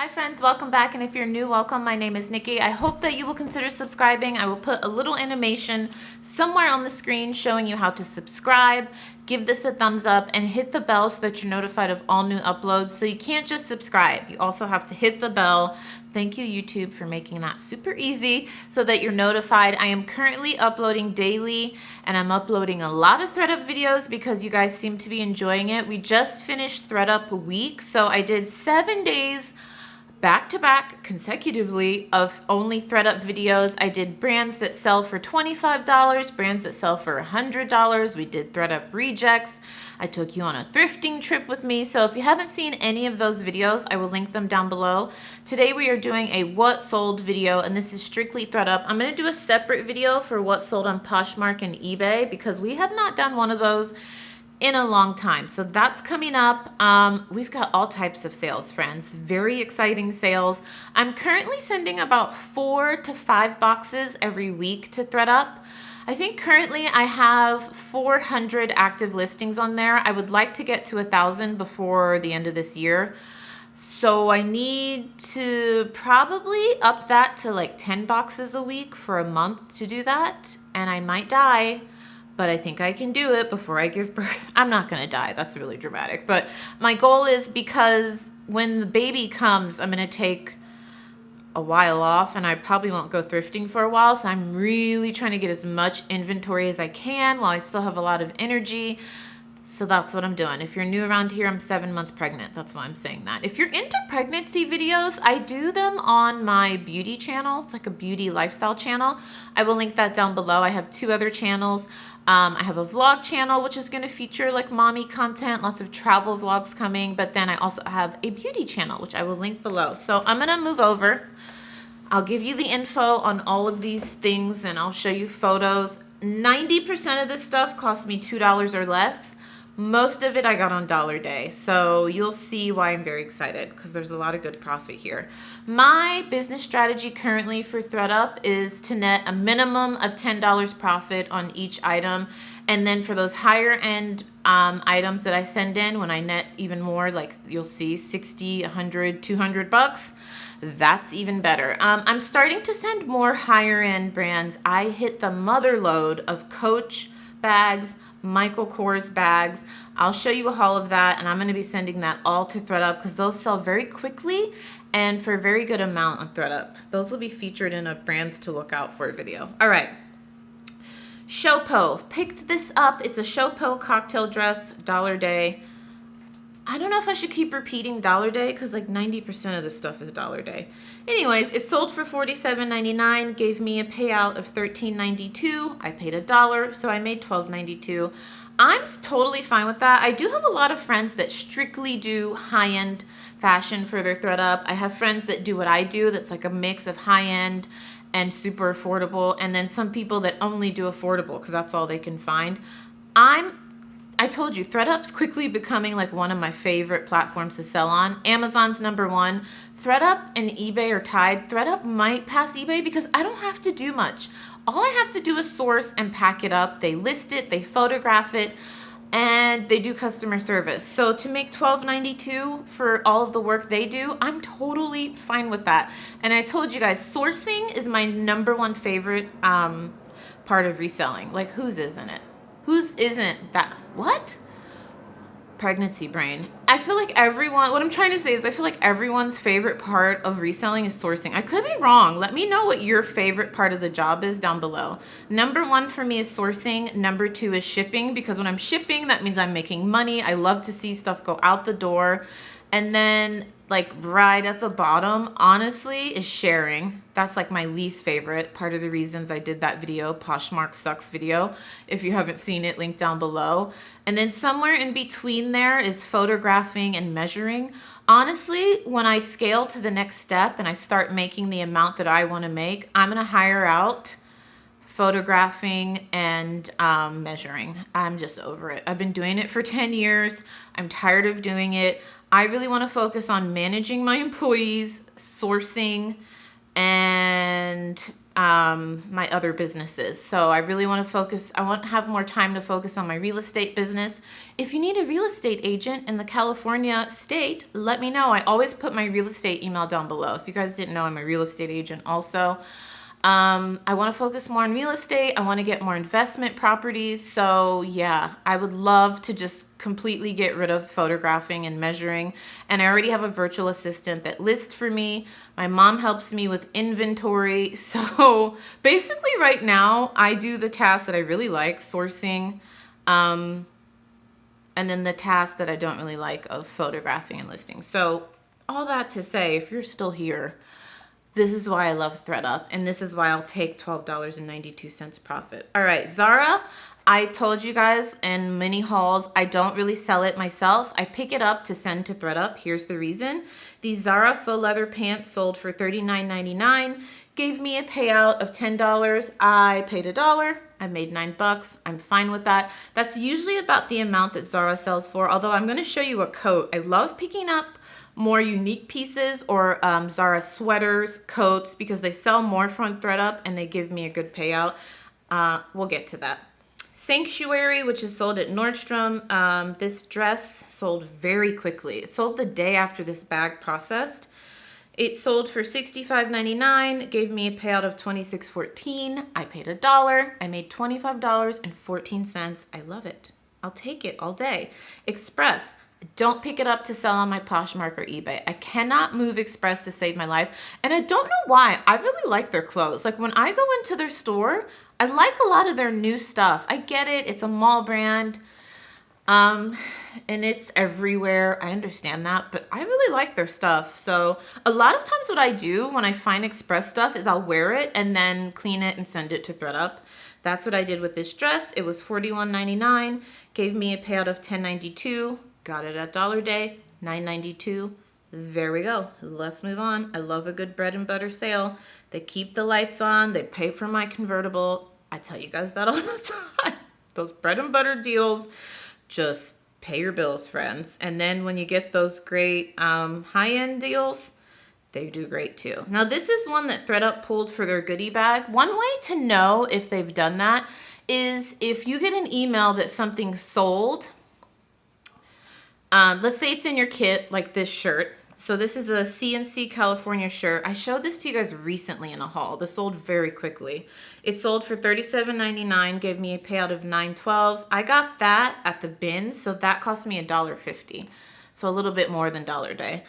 Hi friends, welcome back, and if you're new, welcome. My name is Nikki. I hope that you will consider subscribing. I will put a little animation somewhere on the screen showing you how to subscribe. Give this a thumbs up and hit the bell so that you're notified of all new uploads. So you can't just subscribe, you also have to hit the bell. Thank you, YouTube, for making that super easy so that you're notified. I am currently uploading daily, and I'm uploading a lot of Thredup videos because you guys seem to be enjoying it. We just finished Thredup week, so I did 7 days back-to-back consecutively of only Thredup videos. I did brands that sell for $25, brands that sell for $100. We did Thredup rejects. I took you on a thrifting trip with me. So if you haven't seen any of those videos, I will link them down below. Today we are doing a what sold video, and this is strictly Thredup. I'm going to do a separate video for what sold on Poshmark and eBay because we have not done one of those in a long time. So that's coming up. We've got all types of sales, friends. Very exciting sales. I'm currently sending about 4 to 5 boxes every week to Thredup. I think currently I have 400 active listings on there. I would like to get to 1,000 before the end of this year. So I need to probably up that to like 10 boxes a week for a month to do that. And I might die, but I think I can do it before I give birth. I'm not gonna die, that's really dramatic. But my goal is, because when the baby comes, I'm gonna take a while off and I probably won't go thrifting for a while. So I'm really trying to get as much inventory as I can while I still have a lot of energy. So that's what I'm doing. If you're new around here, I'm 7 months pregnant. That's why I'm saying that. If you're into pregnancy videos, I do them on my beauty channel. It's like a beauty lifestyle channel. I will link that down below. I have 2 other channels. I have a vlog channel, which is going to feature like mommy content, lots of travel vlogs coming. But then I also have a beauty channel, which I will link below. So I'm going to move over. I'll give you the info on all of these things and I'll show you photos. 90% of this stuff cost me $2 or less. Most of it I got on Dollar Day, so you'll see why I'm very excited because there's a lot of good profit here. My business strategy currently for Thredup is to net a minimum of $10 profit on each item, and then for those higher end items that I send in, when I net even more, like you'll see 60, 100, 200 bucks, that's even better. I'm starting to send more higher end brands. I hit the mother load of Coach bags, Michael Kors bags. I'll show you a haul of that, and I'm going to be sending that all to Thredup because those sell very quickly and for a very good amount on Thredup. Those will be featured in a brands to look out for video. All right. Showpo. Picked this up. It's a Showpo cocktail dress, Dollar Day. I don't know if I should keep repeating Dollar Day because like 90% of this stuff is Dollar Day. Anyways, it sold for $47.99, gave me a payout of $13.92. I paid $1, so I made $12.92. I'm totally fine with that. I do have a lot of friends that strictly do high-end fashion for their Thredup. I have friends that do what I do, that's like a mix of high-end and super affordable, and then some people that only do affordable because that's all they can find. I told you, Thredup's quickly becoming like one of my favorite platforms to sell on. Amazon's #1. Thredup and eBay are tied. Thredup might pass eBay because I don't have to do much. All I have to do is source and pack it up. They list it, they photograph it, and they do customer service. So to make $12.92 for all of the work they do, I'm totally fine with that. And I told you guys, sourcing is my #1 favorite part of reselling. Like, whose isn't it? Whose isn't that? What? Pregnancy brain. I feel like everyone, what I'm trying to say is I feel like everyone's favorite part of reselling is sourcing. I could be wrong. Let me know what your favorite part of the job is down below. #1 for me is sourcing. #2 is shipping, because when I'm shipping, that means I'm making money. I love to see stuff go out the door. And then like right at the bottom, honestly, is sharing. That's like my least favorite. Part of the reasons I did that video, Poshmark Sucks video. If you haven't seen it, link down below. And then somewhere in between there is photographing and measuring. Honestly, when I scale to the next step and I start making the amount that I want to make, I'm going to hire out photographing and measuring. I'm just over it. I've been doing it for 10 years. I'm tired of doing it. I really want to focus on managing my employees, sourcing, and my other businesses. So I really want to focus. I want to have more time to focus on my real estate business. If you need a real estate agent in the California state, let me know. I always put my real estate email down below. If you guys didn't know, I'm a real estate agent also. I want to focus more on real estate. I want to get more investment properties. So yeah, I would love to just completely get rid of photographing and measuring. And I already have a virtual assistant that lists for me. My mom helps me with inventory. So basically right now I do the tasks that I really like, sourcing, and then the tasks that I don't really like of photographing and listing. So all that to say, if you're still here, this is why I love Thredup, and this is why I'll take $12.92 profit. All right, Zara, I told you guys in many hauls, I don't really sell it myself. I pick it up to send to Thredup. Here's the reason. These Zara faux leather pants sold for $39.99, gave me a payout of $10. I paid $1. I made $9. I'm fine with that. That's usually about the amount that Zara sells for, although I'm going to show you a coat. I love picking up more unique pieces or Zara sweaters, coats, because they sell more from Thredup and they give me a good payout. We'll get to that. Sanctuary, which is sold at Nordstrom. This dress sold very quickly. It sold the day after this bag processed. It sold for $65.99, gave me a payout of $26.14. I paid $1. I made $25.14. I love it. I'll take it all day. Express. Don't pick it up to sell on my Poshmark or eBay. I cannot move Express to save my life. And I don't know why. I really like their clothes. Like when I go into their store, I like a lot of their new stuff. I get it. It's a mall brand. And it's everywhere. I understand that. But I really like their stuff. So a lot of times what I do when I find Express stuff is I'll wear it and then clean it and send it to Thredup. That's what I did with this dress. It was $41.99. Gave me a payout of $10.92. Got it at Dollar Day, $9.92. There we go. Let's move on. I love a good bread and butter sale. They keep the lights on. They pay for my convertible. I tell you guys that all the time. Those bread and butter deals, just pay your bills, friends. And then when you get those great high-end deals, they do great too. Now this is one that Thredup pulled for their goodie bag. One way to know if they've done that is if you get an email that something's sold. Let's say it's in your kit, like this shirt. So this is a CNC California shirt. I showed this to you guys recently in a haul. This sold very quickly. It sold for $37.99, gave me a payout of $9.12. I got that at the bin, so that cost me $1.50. So a little bit more than Dollar Day.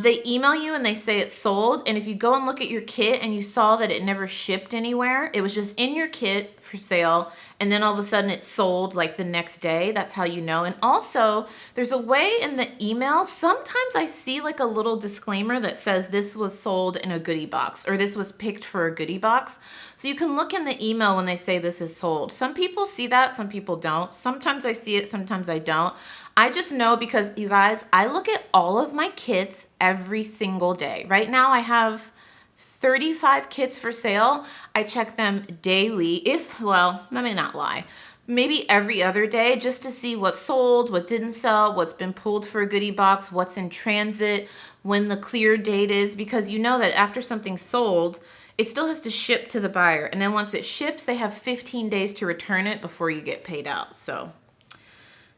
They email you and they say it's sold. And if you go and look at your kit and you saw that it never shipped anywhere, it was just in your kit for sale. And then all of a sudden it's sold like the next day. That's how you know. And also there's a way in the email. Sometimes I see like a little disclaimer that says this was sold in a goodie box or this was picked for a goodie box. So you can look in the email when they say this is sold. Some people see that, some people don't. Sometimes I see it, sometimes I don't. I just know because, you guys, I look at all of my kits every single day. Right now I have 35 kits for sale. I check them daily, well, let me not lie, maybe every other day just to see what's sold, what didn't sell, what's been pulled for a goodie box, what's in transit, when the clear date is, because you know that after something's sold, it still has to ship to the buyer. And then once it ships, they have 15 days to return it before you get paid out. So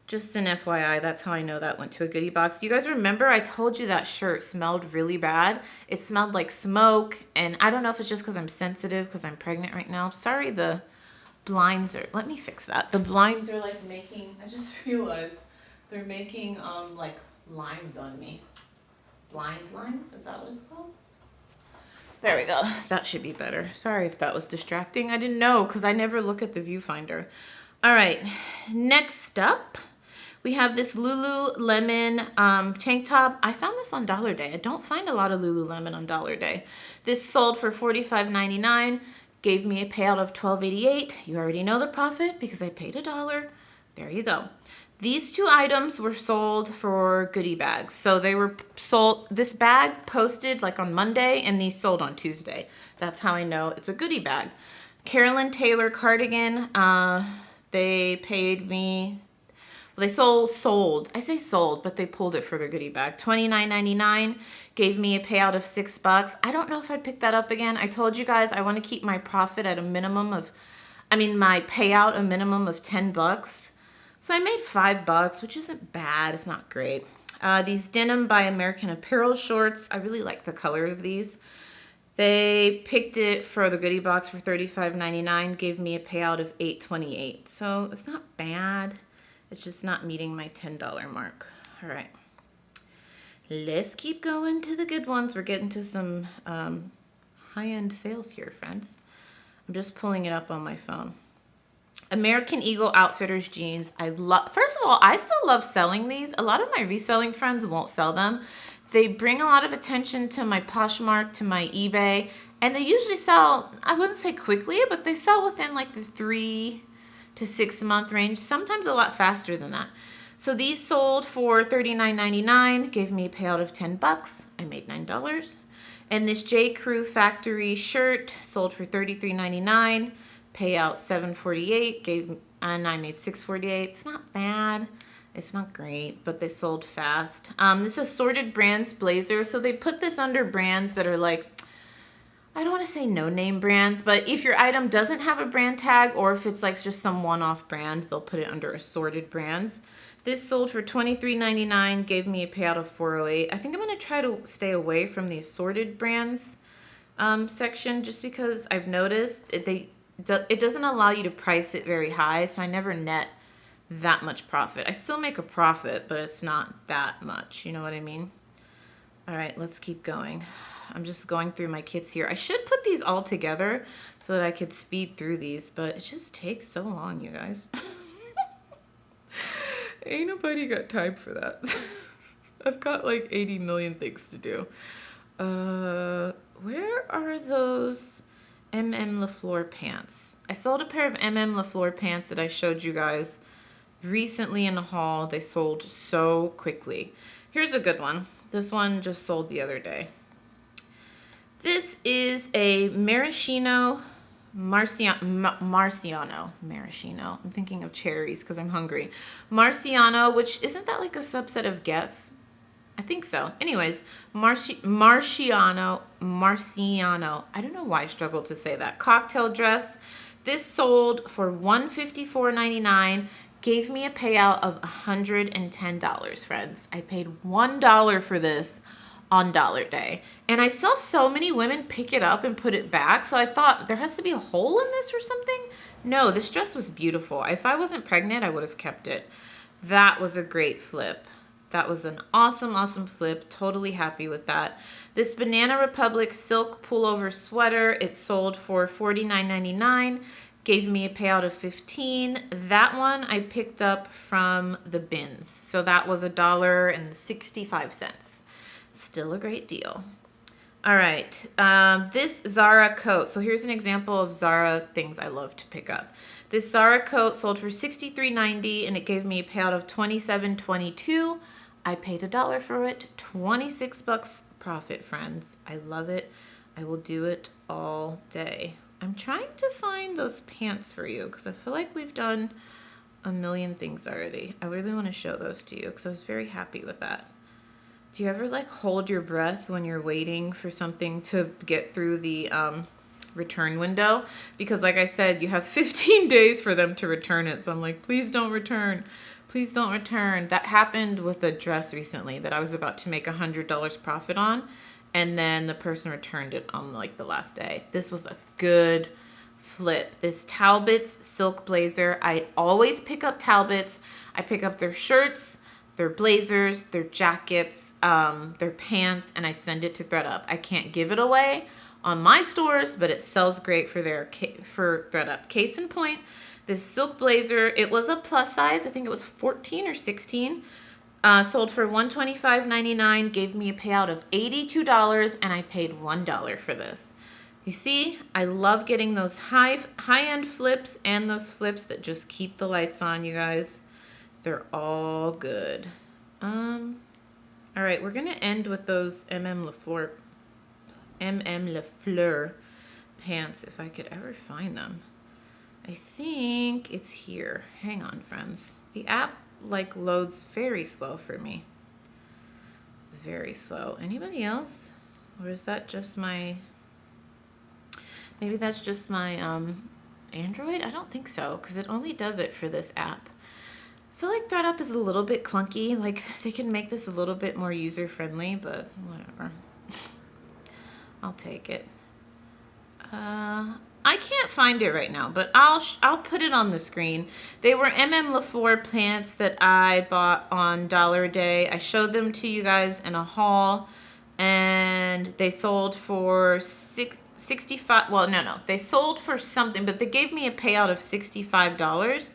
just an FYI, that's how I know that went to a goodie box. You guys remember I told you that shirt smelled really bad? It smelled like smoke, and I don't know if it's just because I'm sensitive because I'm pregnant right now. Sorry, the blinds are, let me fix that. The blinds are like making, I just realized they're making like lines on me. Blind lines, is that what it's called? There we go. That should be better. Sorry if that was distracting. I didn't know because I never look at the viewfinder. All right, next up, we have this Lululemon tank top. I found this on Dollar Day. I don't find a lot of Lululemon on Dollar Day. This sold for $45.99, gave me a payout of $12.88. You already know the profit because I paid $1. There you go. These two items were sold for goodie bags. So they were sold, this bag posted like on Monday and these sold on Tuesday. That's how I know it's a goodie bag. Carolyn Taylor cardigan, they paid me They sold. I say sold, but they pulled it for their goodie bag. $29.99, gave me a payout of $6. I don't know if I'd pick that up again. I told you guys I want to keep my profit at a minimum of, my payout a minimum of $10. So I made $5, which isn't bad. It's not great. These Denim by American Apparel shorts. I really like the color of these. They picked it for the goodie box for $35.99, gave me a payout of $8.28. So it's not bad. It's just not meeting my $10 mark. All right. Let's keep going to the good ones. We're getting to some high-end sales here, friends. I'm just pulling it up on my phone. American Eagle Outfitters jeans. First of all, I still love selling these. A lot of my reselling friends won't sell them. They bring a lot of attention to my Poshmark, to my eBay, and they usually sell, I wouldn't say quickly, but they sell within like the 3 to 6 month range, sometimes a lot faster than that. So these sold for $39.99, gave me a payout of $10. I made $9. And this J. Crew Factory shirt sold for $33.99, payout $7.48, and I made $6.48. It's not bad. It's not great, but they sold fast. This assorted brands blazer. So they put this under brands that are like, I don't want to say no-name brands, but if your item doesn't have a brand tag or if it's like just some one-off brand, they'll put it under assorted brands. This sold for $23.99, gave me a payout of $4.08. I think I'm going to try to stay away from the assorted brands section just because I've noticed it doesn't allow you to price it very high, so I never net that much profit. I still make a profit, but it's not that much. You know what I mean? All right, let's keep going. I'm just going through my kits here. I should put these all together so that I could speed through these, but it just takes so long, you guys. Ain't nobody got time for that. I've got like 80 million things to do. Where are those LaFleur pants? I sold a pair of LaFleur pants that I showed you guys recently in the haul. They sold so quickly. Here's a good one. This one just sold the other day. This is a Maraschino. I'm thinking of cherries because I'm hungry. Marciano, which isn't that like a subset of Guess? I think so. Anyways, Marciano. I don't know why I struggled to say that. Cocktail dress. This sold for $154.99. Gave me a payout of $110, friends. I paid $1 for this on Dollar Day. And I saw so many women pick it up and put it back, so I thought there has to be a hole in this or something. No, this dress was beautiful. If I wasn't pregnant, I would have kept it. That was a great flip. That was an awesome, awesome flip. Totally happy with that. This Banana Republic silk pullover sweater, it sold for $49.99. Gave me a payout of $15. That one I picked up from the bins. So that was $1.65. Still a great deal. All right. This Zara coat. So here's an example of Zara things I love to pick up. This Zara coat sold for $63.90 and it gave me a payout of $27.22. I paid $1 for it. $26 profit, friends. I love it. I will do it all day. I'm trying to find those pants for you because I feel like we've done a million things already. I really want to show those to you because I was very happy with that. Do you ever like hold your breath when you're waiting for something to get through the return window? Because like I said, you have 15 days for them to return it. So I'm like, please don't return. Please don't return. That happened with a dress recently that I was about to make $100 profit on. And then the person returned it on like the last day. This was a good flip. This Talbots silk blazer. I always pick up Talbots. I pick up their shirts, their blazers, their jackets, their pants, and I send it to Thredup. I can't give it away on my stores, but it sells great for Thredup. Case in point, this silk blazer, it was a plus size. I think it was 14 or 16. Sold for $125.99, gave me a payout of $82, and I paid $1 for this. You see, I love getting those high-end flips and those flips that just keep the lights on, you guys. They're all good. All right, we're gonna end with those LaFleur pants, if I could ever find them. I think it's here. Hang on, friends. The app like loads very slow for me. Very slow. Anybody else? Or is that just my, maybe that's just my Android? I don't think so, because it only does it for this app. I feel like Thredup is a little bit clunky. Like, they can make this a little bit more user-friendly, but whatever. I'll take it. I can't find it right now, but I'll put it on the screen. They were LaFleur plants that I bought on Dollar a Day. I showed them to you guys in a haul, and they sold for 65. Well, no, they sold for something, but they gave me a payout of $65,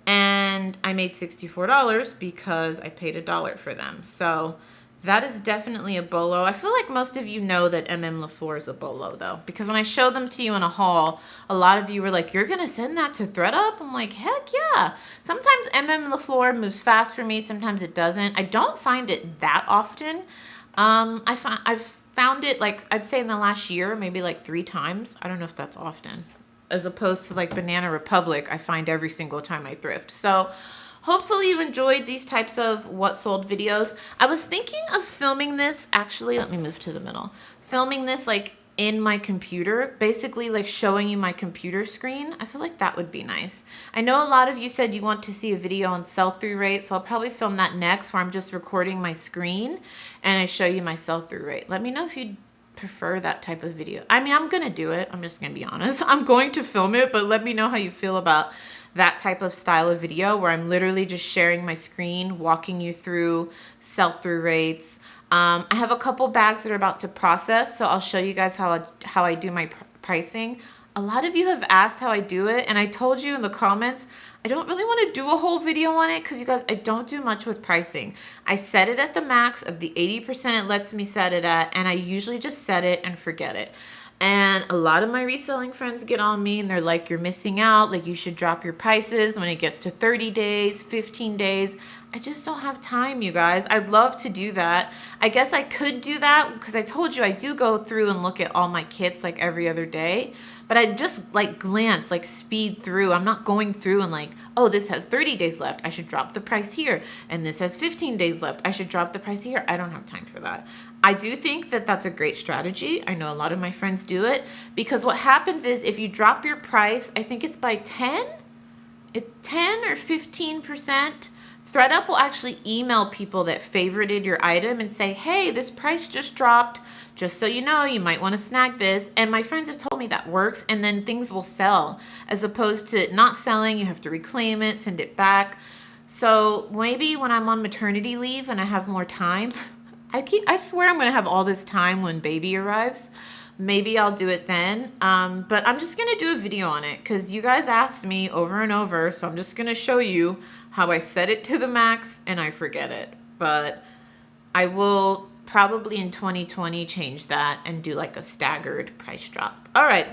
and I made $64 because I paid $1 for them. So that is definitely a bolo. I feel like most of you know that LaFleur is a bolo, though, because when I showed them to you in a haul, a lot of you were like, you're going to send that to Thredup? I'm like, heck yeah. Sometimes LaFleur moves fast for me. Sometimes it doesn't. I don't find it that often. I've found it, like, I'd say in the last year, maybe like 3 times. I don't know if that's often. As opposed to like Banana Republic, I find every single time I thrift. So hopefully you enjoyed these types of what sold videos. I was thinking of filming this, actually, let me move to the middle. Filming this like in my computer, basically like showing you my computer screen. I feel like that would be nice. I know a lot of you said you want to see a video on sell-through rate, so I'll probably film that next, where I'm just recording my screen and I show you my sell-through rate. Let me know if you'd prefer that type of video. I mean, I'm gonna do it. I'm just gonna be honest. I'm going to film it, but let me know how you feel about that type of style of video where I'm literally just sharing my screen, walking you through sell-through rates. I have a couple bags that are about to process, so I'll show you guys how I do my pricing. A lot of you have asked how I do it, and I told you in the comments, I don't really want to do a whole video on it because, you guys, I don't do much with pricing. I set it at the max of the 80% it lets me set it at, and I usually just set it and forget it. And a lot of my reselling friends get on me and they're like, you're missing out. Like, you should drop your prices when it gets to 30 days, 15 days. I just don't have time, you guys. I'd love to do that. I guess I could do that because I told you I do go through and look at all my kits like every other day. But I just like glance, like speed through. I'm not going through and like, oh, this has 30 days left. I should drop the price here. And this has 15 days left. I should drop the price here. I don't have time for that. I do think that that's a great strategy. I know a lot of my friends do it because what happens is if you drop your price, I think it's by 10 or 15%, Thredup will actually email people that favorited your item and say, hey, this price just dropped. Just so you know, you might want to snag this. And my friends have told me that works, and then things will sell. As opposed to not selling, you have to reclaim it, send it back. So maybe when I'm on maternity leave and I have more time, I swear I'm going to have all this time when baby arrives. Maybe I'll do it then. But I'm just going to do a video on it because you guys asked me over and over. So I'm just going to show you how I set it to the max and I forget it. But I will probably in 2020 change that and do like a staggered price drop. All right.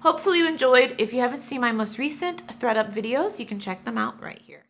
Hopefully you enjoyed. If you haven't seen my most recent Thredup videos, you can check them out right here.